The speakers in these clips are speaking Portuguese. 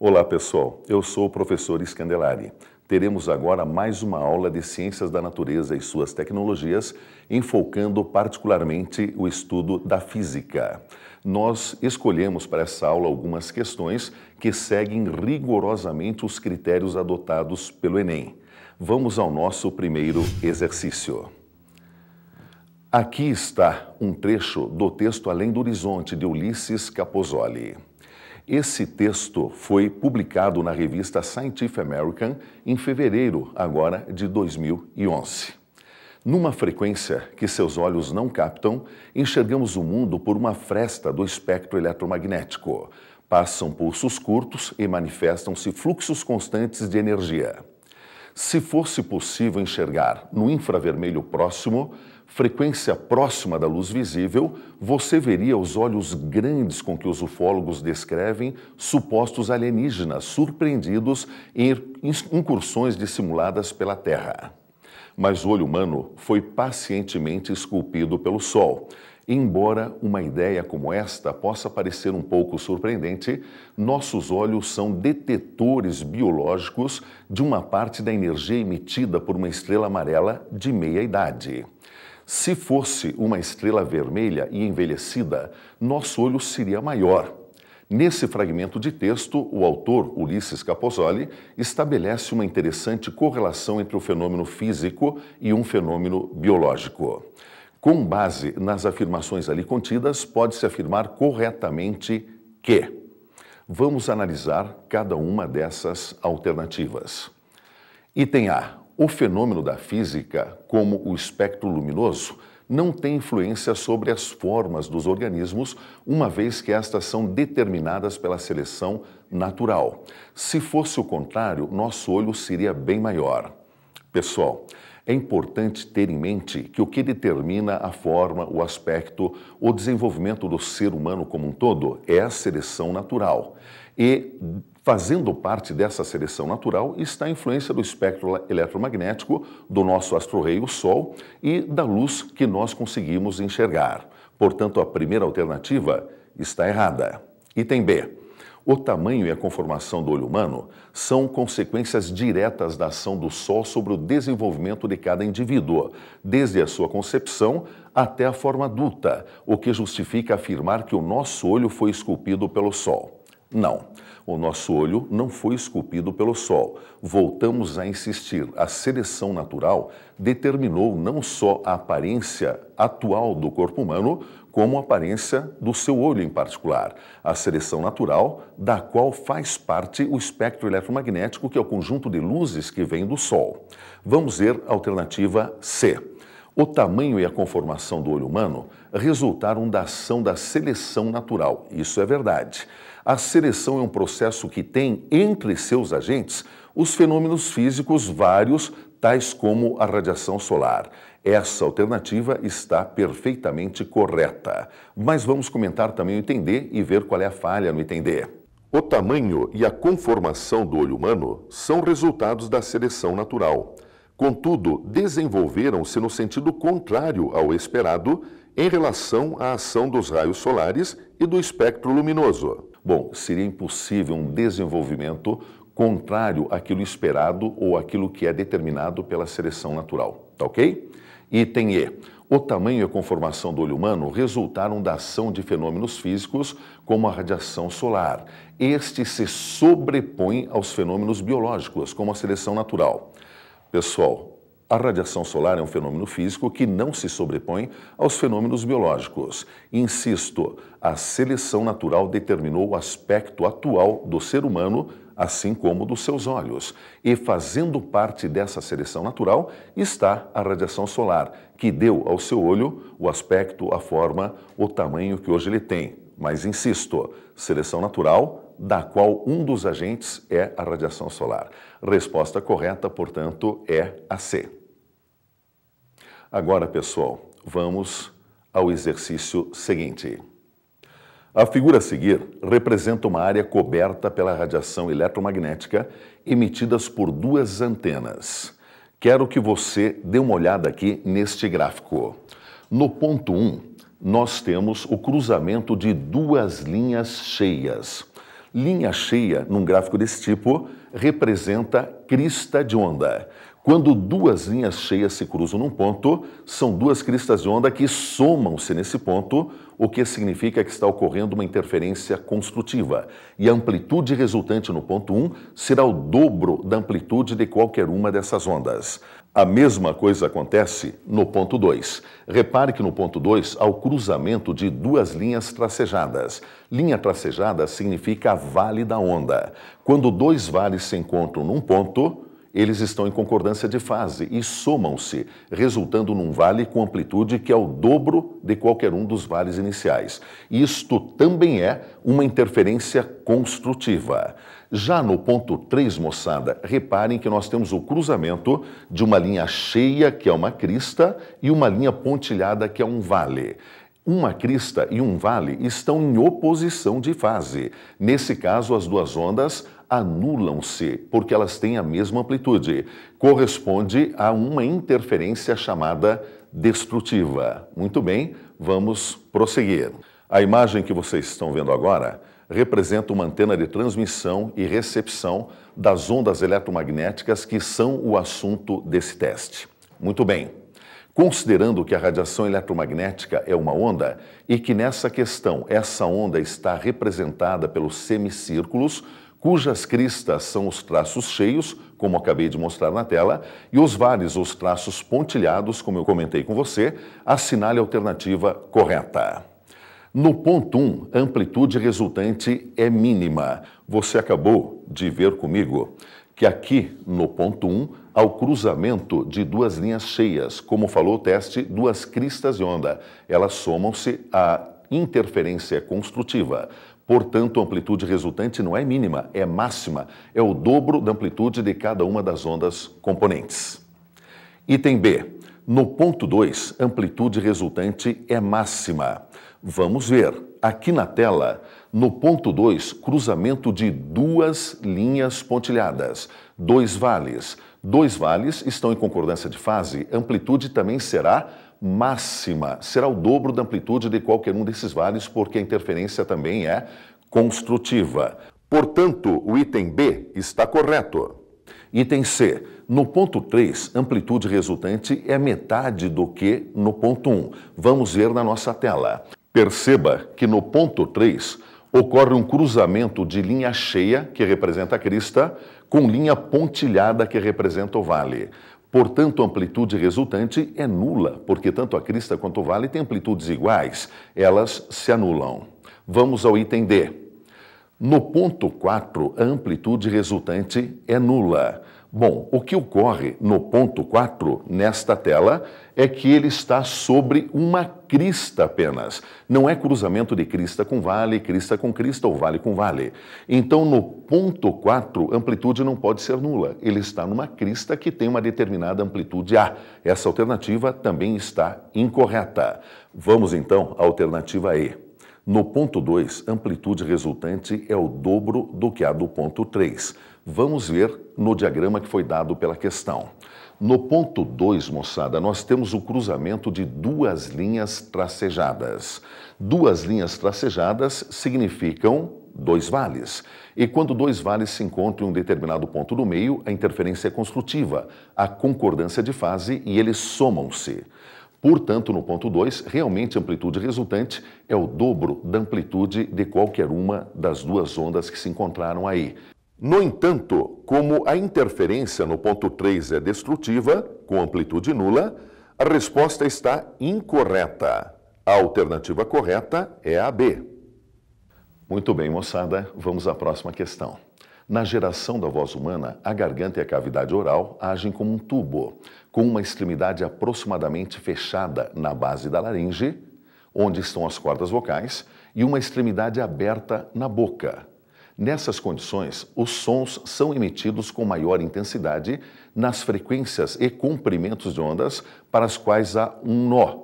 Olá pessoal, eu sou o professor Scandelari. Teremos agora mais uma aula de Ciências da Natureza e suas tecnologias, enfocando particularmente o estudo da física. Nós escolhemos para essa aula algumas questões que seguem rigorosamente os critérios adotados pelo Enem. Vamos ao nosso primeiro exercício. Aqui está um trecho do texto Além do Horizonte, de Ulisses Capozoli. Esse texto foi publicado na revista Scientific American em fevereiro, agora, de 2011. Numa frequência que seus olhos não captam, enxergamos o mundo por uma fresta do espectro eletromagnético. Passam pulsos curtos e manifestam-se fluxos constantes de energia. Se fosse possível enxergar no infravermelho próximo, frequência próxima da luz visível, você veria os olhos grandes com que os ufólogos descrevem supostos alienígenas surpreendidos em incursões dissimuladas pela Terra. Mas o olho humano foi pacientemente esculpido pelo Sol. Embora uma ideia como esta possa parecer um pouco surpreendente, nossos olhos são detetores biológicos de uma parte da energia emitida por uma estrela amarela de meia-idade. Se fosse uma estrela vermelha e envelhecida, nosso olho seria maior. Nesse fragmento de texto, o autor, Ulisses Capozoli, estabelece uma interessante correlação entre o fenômeno físico e um fenômeno biológico. Com base nas afirmações ali contidas, pode-se afirmar corretamente que... Vamos analisar cada uma dessas alternativas. Item A. O fenômeno da física, como o espectro luminoso, não tem influência sobre as formas dos organismos, uma vez que estas são determinadas pela seleção natural. Se fosse o contrário, nosso olho seria bem maior. Pessoal, é importante ter em mente que o que determina a forma, o aspecto, o desenvolvimento do ser humano como um todo é a seleção natural. E, fazendo parte dessa seleção natural, está a influência do espectro eletromagnético do nosso astro-rei, o Sol, e da luz que nós conseguimos enxergar. Portanto, a primeira alternativa está errada. Item B. O tamanho e a conformação do olho humano são consequências diretas da ação do Sol sobre o desenvolvimento de cada indivíduo, desde a sua concepção até a forma adulta, o que justifica afirmar que o nosso olho foi esculpido pelo Sol. Não, o nosso olho não foi esculpido pelo Sol. Voltamos a insistir, a seleção natural determinou não só a aparência atual do corpo humano, como a aparência do seu olho em particular. A seleção natural, da qual faz parte o espectro eletromagnético, que é o conjunto de luzes que vem do Sol. Vamos ver a alternativa C. O tamanho e a conformação do olho humano resultaram da ação da seleção natural. Isso é verdade. A seleção é um processo que tem entre seus agentes os fenômenos físicos vários, tais como a radiação solar. Essa alternativa está perfeitamente correta. Mas vamos comentar também o item D e ver qual é a falha no item D. O tamanho e a conformação do olho humano são resultados da seleção natural. Contudo, desenvolveram-se no sentido contrário ao esperado em relação à ação dos raios solares e do espectro luminoso. Bom, seria impossível um desenvolvimento contrário àquilo esperado ou àquilo que é determinado pela seleção natural, tá ok? Item E. O tamanho e a conformação do olho humano resultaram da ação de fenômenos físicos como a radiação solar. Este se sobrepõe aos fenômenos biológicos, como a seleção natural. Pessoal, a radiação solar é um fenômeno físico que não se sobrepõe aos fenômenos biológicos. Insisto, a seleção natural determinou o aspecto atual do ser humano, assim como dos seus olhos. E fazendo parte dessa seleção natural está a radiação solar, que deu ao seu olho o aspecto, a forma, o tamanho que hoje ele tem. Mas insisto, seleção natural, da qual um dos agentes é a radiação solar. Resposta correta, portanto, é a C. Agora, pessoal, vamos ao exercício seguinte. A figura a seguir representa uma área coberta pela radiação eletromagnética emitidas por duas antenas. Quero que você dê uma olhada aqui neste gráfico. No ponto 1, nós temos o cruzamento de duas linhas cheias. Linha cheia, num gráfico desse tipo, representa crista de onda. Quando duas linhas cheias se cruzam num ponto, são duas cristas de onda que somam-se nesse ponto, o que significa que está ocorrendo uma interferência construtiva. E a amplitude resultante no ponto 1 será o dobro da amplitude de qualquer uma dessas ondas. A mesma coisa acontece no ponto 2. Repare que no ponto 2 há o cruzamento de duas linhas tracejadas. Linha tracejada significa a vale da onda. Quando dois vales se encontram num ponto, eles estão em concordância de fase e somam-se, resultando num vale com amplitude que é o dobro de qualquer um dos vales iniciais. Isto também é uma interferência construtiva. Já no ponto 3, moçada, reparem que nós temos o cruzamento de uma linha cheia, que é uma crista, e uma linha pontilhada, que é um vale. Uma crista e um vale estão em oposição de fase. Nesse caso, as duas ondas anulam-se, porque elas têm a mesma amplitude. Corresponde a uma interferência chamada destrutiva. Muito bem, vamos prosseguir. A imagem que vocês estão vendo agora representa uma antena de transmissão e recepção das ondas eletromagnéticas que são o assunto desse teste. Muito bem. Considerando que a radiação eletromagnética é uma onda e que nessa questão essa onda está representada pelos semicírculos, cujas cristas são os traços cheios, como acabei de mostrar na tela, e os vales, os traços pontilhados, como eu comentei com você, assinale a alternativa correta. No ponto 1, a amplitude resultante é mínima. Você acabou de ver comigo que aqui no ponto 1 há o cruzamento de duas linhas cheias, como falou o teste, duas cristas de onda. Elas somam-se à interferência construtiva. Portanto, a amplitude resultante não é mínima, é máxima. É o dobro da amplitude de cada uma das ondas componentes. Item B. No ponto 2, a amplitude resultante é máxima. Vamos ver. Aqui na tela, no ponto 2, cruzamento de duas linhas pontilhadas, dois vales. Dois vales estão em concordância de fase, amplitude também será máxima. Será o dobro da amplitude de qualquer um desses vales, porque a interferência também é construtiva. Portanto, o item B está correto. Item C. No ponto 3, amplitude resultante é metade do que no ponto 1. Vamos ver na nossa tela. Perceba que no ponto 3 ocorre um cruzamento de linha cheia, que representa a crista, com linha pontilhada, que representa o vale. Portanto, a amplitude resultante é nula, porque tanto a crista quanto o vale têm amplitudes iguais. Elas se anulam. Vamos ao item D. No ponto 4, a amplitude resultante é nula. Bom, o que ocorre no ponto 4, nesta tela, é que ele está sobre uma crista apenas. Não é cruzamento de crista com vale ou vale com vale. Então, no ponto 4, a amplitude não pode ser nula. Ele está numa crista que tem uma determinada amplitude A. Essa alternativa também está incorreta. Vamos, então, à alternativa E. No ponto 2, a amplitude resultante é o dobro do que a do ponto 3. Vamos ver no diagrama que foi dado pela questão. No ponto 2, moçada, nós temos o cruzamento de duas linhas tracejadas. Duas linhas tracejadas significam dois vales. E quando dois vales se encontram em um determinado ponto do meio, a interferência é construtiva, a concordância de fase, e eles somam-se. Portanto, no ponto 2, realmente a amplitude resultante é o dobro da amplitude de qualquer uma das duas ondas que se encontraram aí. No entanto, como a interferência no ponto 3 é destrutiva, com amplitude nula, a resposta está incorreta. A alternativa correta é a B. Muito bem, moçada, vamos à próxima questão. Na geração da voz humana, a garganta e a cavidade oral agem como um tubo, com uma extremidade aproximadamente fechada na base da laringe, onde estão as cordas vocais, e uma extremidade aberta na boca. Nessas condições, os sons são emitidos com maior intensidade nas frequências e comprimentos de ondas para as quais há um nó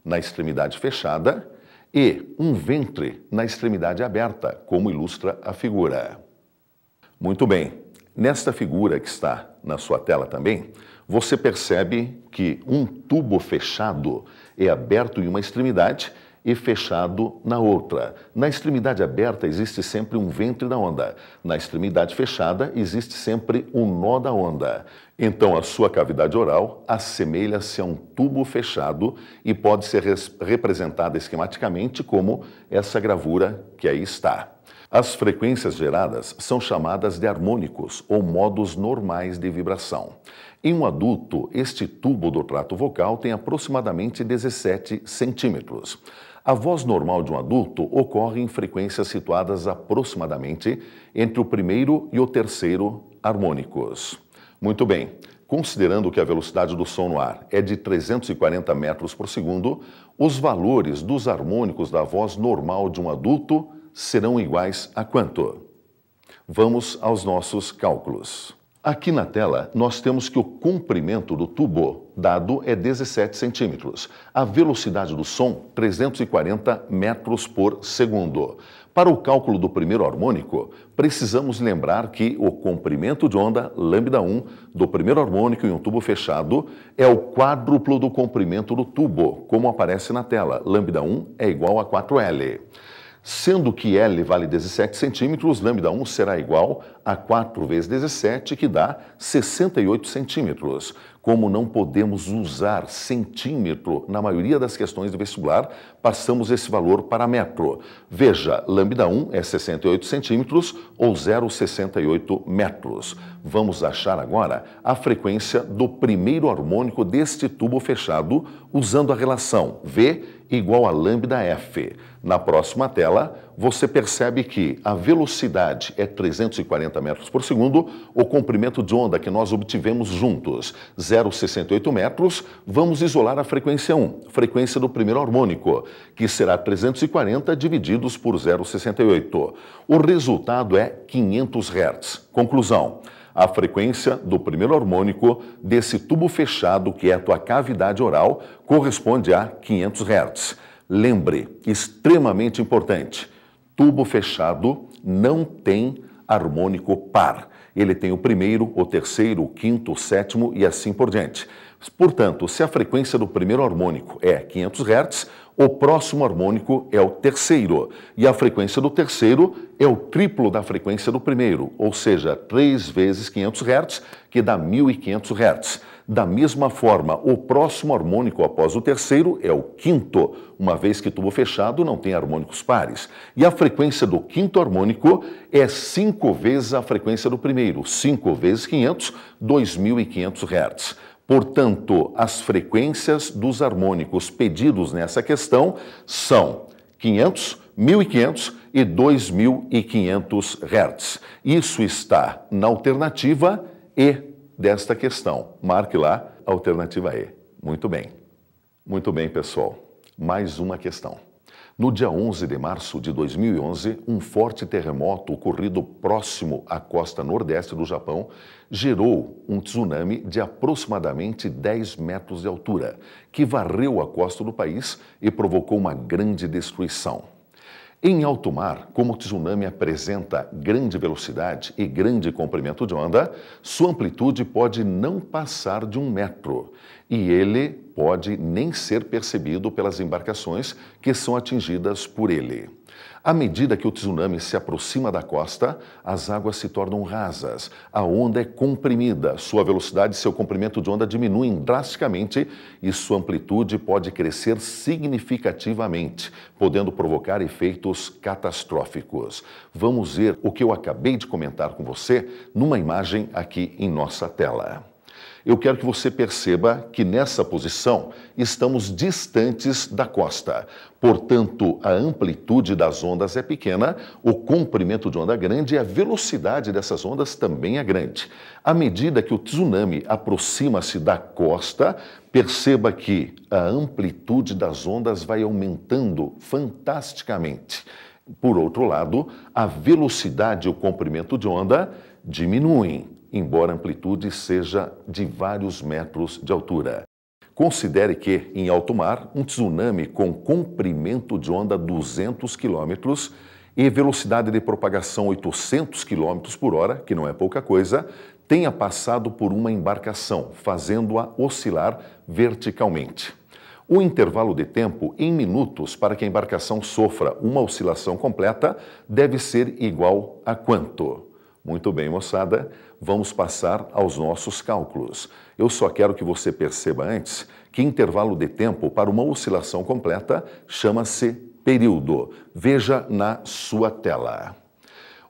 na extremidade fechada e um ventre na extremidade aberta, como ilustra a figura. Muito bem, nesta figura que está na sua tela também, você percebe que um tubo fechado é aberto em uma extremidade e fechado na outra. Na extremidade aberta existe sempre um ventre da onda. Na extremidade fechada existe sempre um nó da onda. Então a sua cavidade oral assemelha-se a um tubo fechado e pode ser representada esquematicamente como essa gravura que aí está. As frequências geradas são chamadas de harmônicos ou modos normais de vibração. Em um adulto, este tubo do trato vocal tem aproximadamente 17 centímetros. A voz normal de um adulto ocorre em frequências situadas aproximadamente entre o primeiro e o terceiro harmônicos. Muito bem, considerando que a velocidade do som no ar é de 340 metros por segundo, os valores dos harmônicos da voz normal de um adulto serão iguais a quanto? Vamos aos nossos cálculos. Aqui na tela, nós temos que o comprimento do tubo dado é 17 centímetros. A velocidade do som, 340 metros por segundo. Para o cálculo do primeiro harmônico, precisamos lembrar que o comprimento de onda, lambda1, do primeiro harmônico em um tubo fechado é o quádruplo do comprimento do tubo, como aparece na tela. Lambda1 é igual a 4L. Sendo que L vale 17 centímetros, lambda1 será igual a 4 vezes 17, que dá 68 centímetros. Como não podemos usar centímetro na maioria das questões do vestibular, passamos esse valor para metro. Veja, lambda1 é 68 centímetros ou 0,68 metros. Vamos achar agora a frequência do primeiro harmônico deste tubo fechado usando a relação V igual a lambda F. Na próxima tela, você percebe que a velocidade é 340 metros por segundo, o comprimento de onda que nós obtivemos juntos, 0,68 metros, vamos isolar a frequência 1, frequência do primeiro harmônico, que será 340 divididos por 0,68. O resultado é 500 Hz. Conclusão. A frequência do primeiro harmônico desse tubo fechado, que é a tua cavidade oral, corresponde a 500 Hz. Lembre, extremamente importante, tubo fechado não tem harmônico par. Ele tem o primeiro, o terceiro, o quinto, o sétimo e assim por diante. Portanto, se a frequência do primeiro harmônico é 500 Hz, o próximo harmônico é o terceiro, e a frequência do terceiro é o triplo da frequência do primeiro, ou seja, 3 vezes 500 Hz, que dá 1.500 Hz. Da mesma forma, o próximo harmônico após o terceiro é o quinto, uma vez que tubo fechado não tem harmônicos pares. E a frequência do quinto harmônico é 5 vezes a frequência do primeiro, 5 vezes 500, 2.500 Hz. Portanto, as frequências dos harmônicos pedidos nessa questão são 500, 1.500 e 2.500 Hz. Isso está na alternativa E desta questão. Marque lá a alternativa E. Muito bem. Muito bem, pessoal. Mais uma questão. No dia 11 de março de 2011, um forte terremoto ocorrido próximo à costa nordeste do Japão gerou um tsunami de aproximadamente 10 metros de altura, que varreu a costa do país e provocou uma grande destruição. Em alto mar, como o tsunami apresenta grande velocidade e grande comprimento de onda, sua amplitude pode não passar de 1 metro e ele pode nem ser percebido pelas embarcações que são atingidas por ele. À medida que o tsunami se aproxima da costa, as águas se tornam rasas, a onda é comprimida, sua velocidade e seu comprimento de onda diminuem drasticamente e sua amplitude pode crescer significativamente, podendo provocar efeitos catastróficos. Vamos ver o que eu acabei de comentar com você numa imagem aqui em nossa tela. Eu quero que você perceba que nessa posição estamos distantes da costa. Portanto, a amplitude das ondas é pequena, o comprimento de onda é grande e a velocidade dessas ondas também é grande. À medida que o tsunami aproxima-se da costa, perceba que a amplitude das ondas vai aumentando fantasticamente. Por outro lado, a velocidade e o comprimento de onda diminuem, embora a amplitude seja de vários metros de altura. Considere que, em alto mar, um tsunami com comprimento de onda 200 km e velocidade de propagação 800 km por hora, que não é pouca coisa, tenha passado por uma embarcação, fazendo-a oscilar verticalmente. O intervalo de tempo em minutos para que a embarcação sofra uma oscilação completa deve ser igual a quanto? Muito bem, moçada, vamos passar aos nossos cálculos. Eu só quero que você perceba antes que intervalo de tempo para uma oscilação completa chama-se período. Veja na sua tela.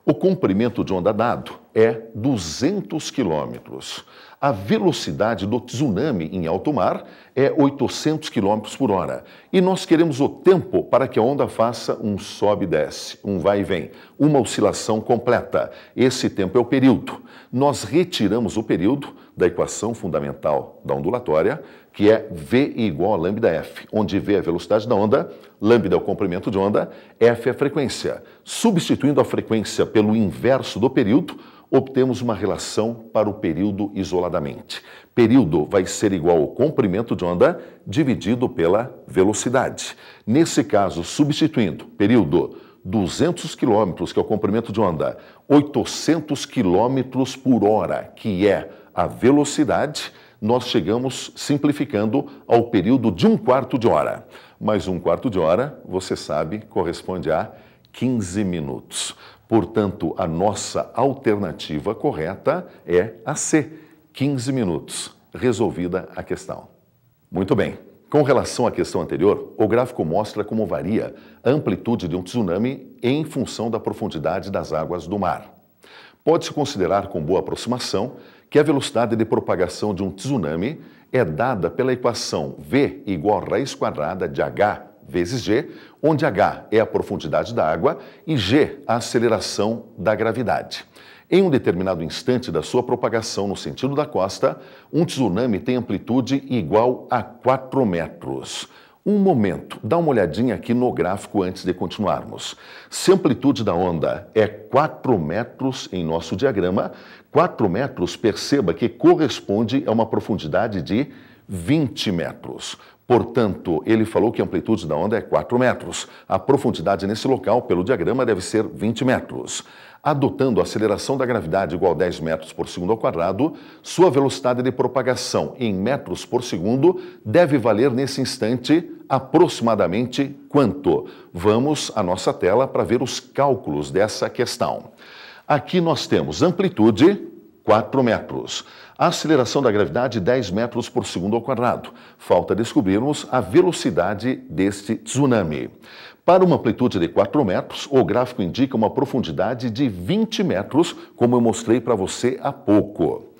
O comprimento de onda dado é 200 quilômetros. A velocidade do tsunami em alto mar é 800 km por hora. E nós queremos o tempo para que a onda faça um sobe e desce, um vai e vem, uma oscilação completa. Esse tempo é o período. Nós retiramos o período da equação fundamental da ondulatória, que é V igual a lambda F, onde V é a velocidade da onda, lambda é o comprimento de onda, F é a frequência. Substituindo a frequência pelo inverso do período, obtemos uma relação para o período isoladamente. Período vai ser igual ao comprimento de onda dividido pela velocidade. Nesse caso, substituindo período 200 km, que é o comprimento de onda, 800 km por hora, que é a velocidade, nós chegamos, simplificando, ao período de 1/4 de hora. Mas 1/4 de hora, você sabe, corresponde a 15 minutos. Portanto, a nossa alternativa correta é a C, 15 minutos. Resolvida a questão. Muito bem. Com relação à questão anterior, o gráfico mostra como varia a amplitude de um tsunami em função da profundidade das águas do mar. Pode-se considerar com boa aproximação que a velocidade de propagação de um tsunami é dada pela equação V igual a raiz quadrada de H vezes G, onde H é a profundidade da água e G a aceleração da gravidade. Em um determinado instante da sua propagação no sentido da costa, um tsunami tem amplitude igual a 4 metros. Um momento, dá uma olhadinha aqui no gráfico antes de continuarmos. Se a amplitude da onda é 4 metros em nosso diagrama, 4 metros, perceba que corresponde a uma profundidade de 20 metros. Portanto, ele falou que a amplitude da onda é 4 metros. A profundidade nesse local, pelo diagrama, deve ser 20 metros. Adotando a aceleração da gravidade igual a 10 metros por segundo ao quadrado, sua velocidade de propagação em metros por segundo deve valer nesse instante aproximadamente quanto? Vamos à nossa tela para ver os cálculos dessa questão. Aqui nós temos amplitude 4 metros. A aceleração da gravidade, 10 metros por segundo ao quadrado. Falta descobrirmos a velocidade deste tsunami. Para uma amplitude de 4 metros, o gráfico indica uma profundidade de 20 metros, como eu mostrei para você há pouco.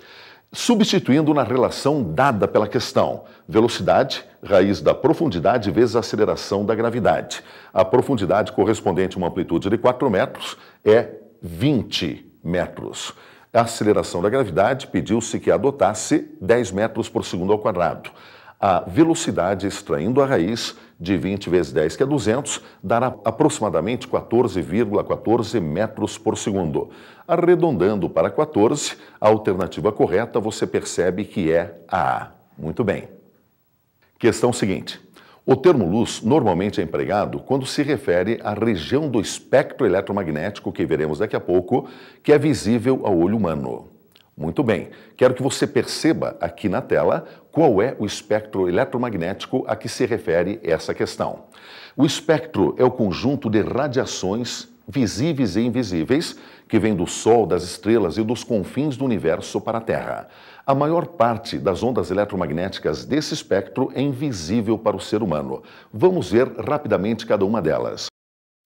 Substituindo na relação dada pela questão, velocidade, raiz da profundidade vezes a aceleração da gravidade. A profundidade correspondente a uma amplitude de 4 metros é 20 metros. A aceleração da gravidade pediu-se que adotasse 10 metros por segundo ao quadrado. A velocidade, extraindo a raiz de 20 vezes 10, que é 200, dará aproximadamente 14,14 metros por segundo. Arredondando para 14, a alternativa correta você percebe que é a A. Muito bem. Questão seguinte. O termo luz normalmente é empregado quando se refere à região do espectro eletromagnético, que veremos daqui a pouco, que é visível ao olho humano. Muito bem, quero que você perceba aqui na tela qual é o espectro eletromagnético a que se refere essa questão. O espectro é o conjunto de radiações visíveis e invisíveis que vem do Sol, das estrelas e dos confins do universo para a Terra. A maior parte das ondas eletromagnéticas desse espectro é invisível para o ser humano. Vamos ver rapidamente cada uma delas.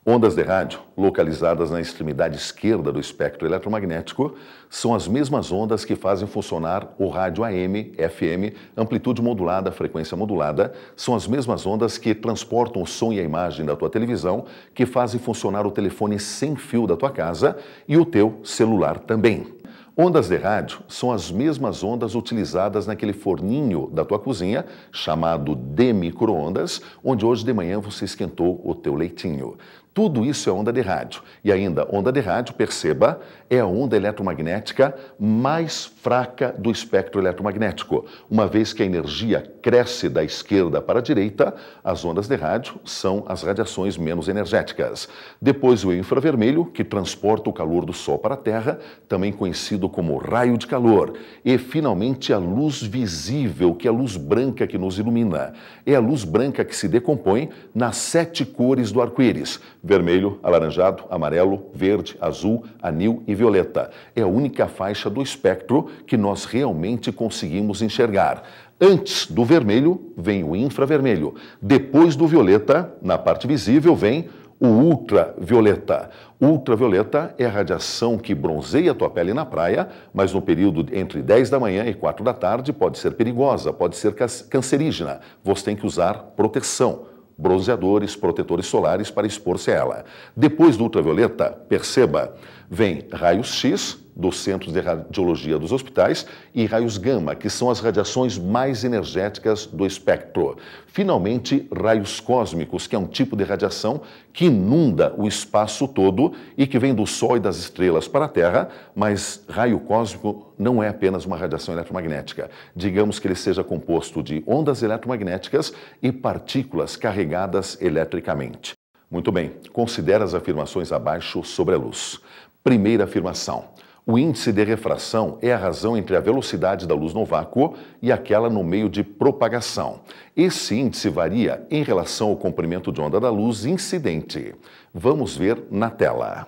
Ondas de rádio, localizadas na extremidade esquerda do espectro eletromagnético, são as mesmas ondas que fazem funcionar o rádio AM, FM, amplitude modulada, frequência modulada, são as mesmas ondas que transportam o som e a imagem da tua televisão, que fazem funcionar o telefone sem fio da tua casa e o teu celular também. Ondas de rádio são as mesmas ondas utilizadas naquele forninho da tua cozinha, chamado de micro-ondas, onde hoje de manhã você esquentou o teu leitinho. Tudo isso é onda de rádio. E ainda, onda de rádio, perceba, é a onda eletromagnética mais fraca do espectro eletromagnético. Uma vez que a energia cresce da esquerda para a direita, as ondas de rádio são as radiações menos energéticas. Depois o infravermelho, que transporta o calor do Sol para a Terra, também conhecido como raio de calor. E, finalmente, a luz visível, que é a luz branca que nos ilumina. É a luz branca que se decompõe nas 7 cores do arco-íris: vermelho, alaranjado, amarelo, verde, azul, anil e violeta. É a única faixa do espectro que nós realmente conseguimos enxergar. Antes do vermelho vem o infravermelho. Depois do violeta, na parte visível, vem o ultravioleta. Ultravioleta é a radiação que bronzeia a tua pele na praia, mas no período entre 10 da manhã e 4 da tarde pode ser perigosa, pode ser cancerígena. Você tem que usar proteção, bronzeadores, protetores solares para expor-se a ela. Depois do ultravioleta, perceba, vem raios X, dos centros de radiologia dos hospitais, e raios gama, que são as radiações mais energéticas do espectro. Finalmente, raios cósmicos, que é um tipo de radiação que inunda o espaço todo e que vem do Sol e das estrelas para a Terra, mas raio cósmico não é apenas uma radiação eletromagnética. Digamos que ele seja composto de ondas eletromagnéticas e partículas carregadas eletricamente. Muito bem, considere as afirmações abaixo sobre a luz. Primeira afirmação. O índice de refração é a razão entre a velocidade da luz no vácuo e aquela no meio de propagação. Esse índice varia em relação ao comprimento de onda da luz incidente. Vamos ver na tela.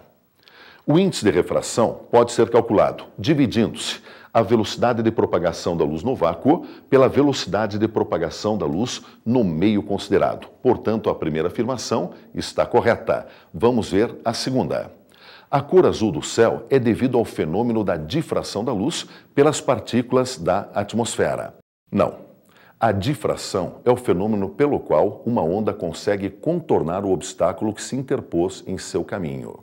O índice de refração pode ser calculado dividindo-se a velocidade de propagação da luz no vácuo pela velocidade de propagação da luz no meio considerado. Portanto, a primeira afirmação está correta. Vamos ver a segunda. A cor azul do céu é devido ao fenômeno da difração da luz pelas partículas da atmosfera. Não. A difração é o fenômeno pelo qual uma onda consegue contornar o obstáculo que se interpôs em seu caminho.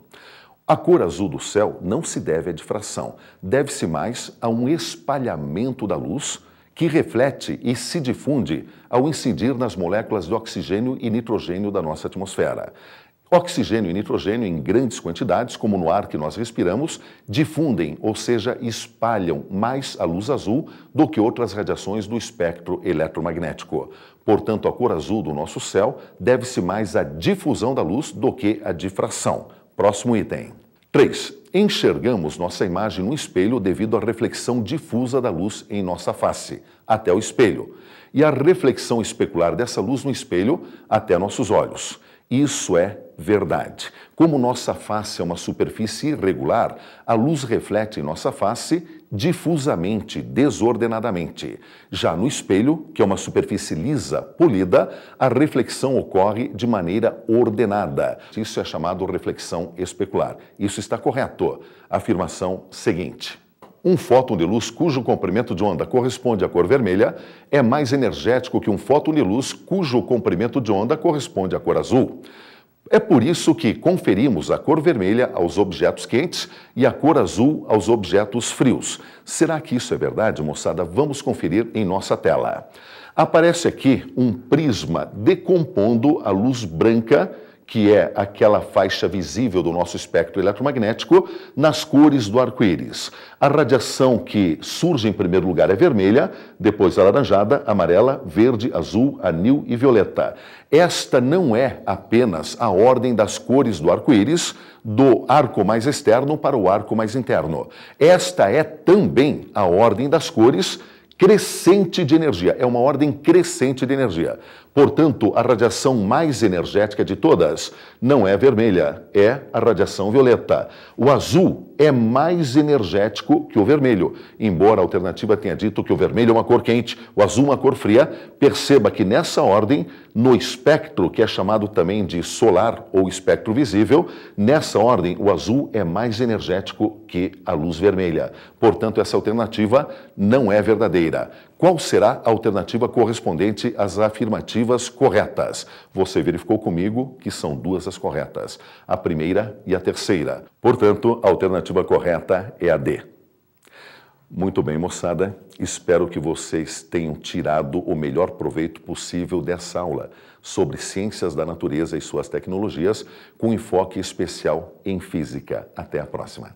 A cor azul do céu não se deve à difração, deve-se mais a um espalhamento da luz que reflete e se difunde ao incidir nas moléculas de oxigênio e nitrogênio da nossa atmosfera. Oxigênio e nitrogênio em grandes quantidades, como no ar que nós respiramos, difundem, ou seja, espalham mais a luz azul do que outras radiações do espectro eletromagnético. Portanto, a cor azul do nosso céu deve-se mais à difusão da luz do que à difração. Próximo item. 3. Enxergamos nossa imagem no espelho devido à reflexão difusa da luz em nossa face, até o espelho, e à reflexão especular dessa luz no espelho até nossos olhos. Isso é verdade. Como nossa face é uma superfície irregular, a luz reflete em nossa face difusamente, desordenadamente. Já no espelho, que é uma superfície lisa, polida, a reflexão ocorre de maneira ordenada. Isso é chamado reflexão especular. Isso está correto. Afirmação seguinte. Um fóton de luz cujo comprimento de onda corresponde à cor vermelha é mais energético que um fóton de luz cujo comprimento de onda corresponde à cor azul. É por isso que conferimos a cor vermelha aos objetos quentes e a cor azul aos objetos frios. Será que isso é verdade, moçada? Vamos conferir em nossa tela. Aparece aqui um prisma decompondo a luz branca, que é aquela faixa visível do nosso espectro eletromagnético, nas cores do arco-íris. A radiação que surge em primeiro lugar é vermelha, depois alaranjada, amarela, verde, azul, anil e violeta. Esta não é apenas a ordem das cores do arco-íris, do arco mais externo para o arco mais interno. Esta é também a ordem das cores crescente de energia, é uma ordem crescente de energia. Portanto, a radiação mais energética de todas não é a vermelha, é a radiação violeta. O azul é mais energético que o vermelho. Embora a alternativa tenha dito que o vermelho é uma cor quente, o azul uma cor fria, perceba que nessa ordem, no espectro, que é chamado também de solar ou espectro visível, nessa ordem o azul é mais energético que a luz vermelha. Portanto, essa alternativa não é verdadeira. Qual será a alternativa correspondente às afirmativas corretas? Você verificou comigo que são duas as corretas, a primeira e a terceira. Portanto, a alternativa correta é a D. Muito bem, moçada. Espero que vocês tenham tirado o melhor proveito possível dessa aula sobre ciências da natureza e suas tecnologias, com enfoque especial em física. Até a próxima.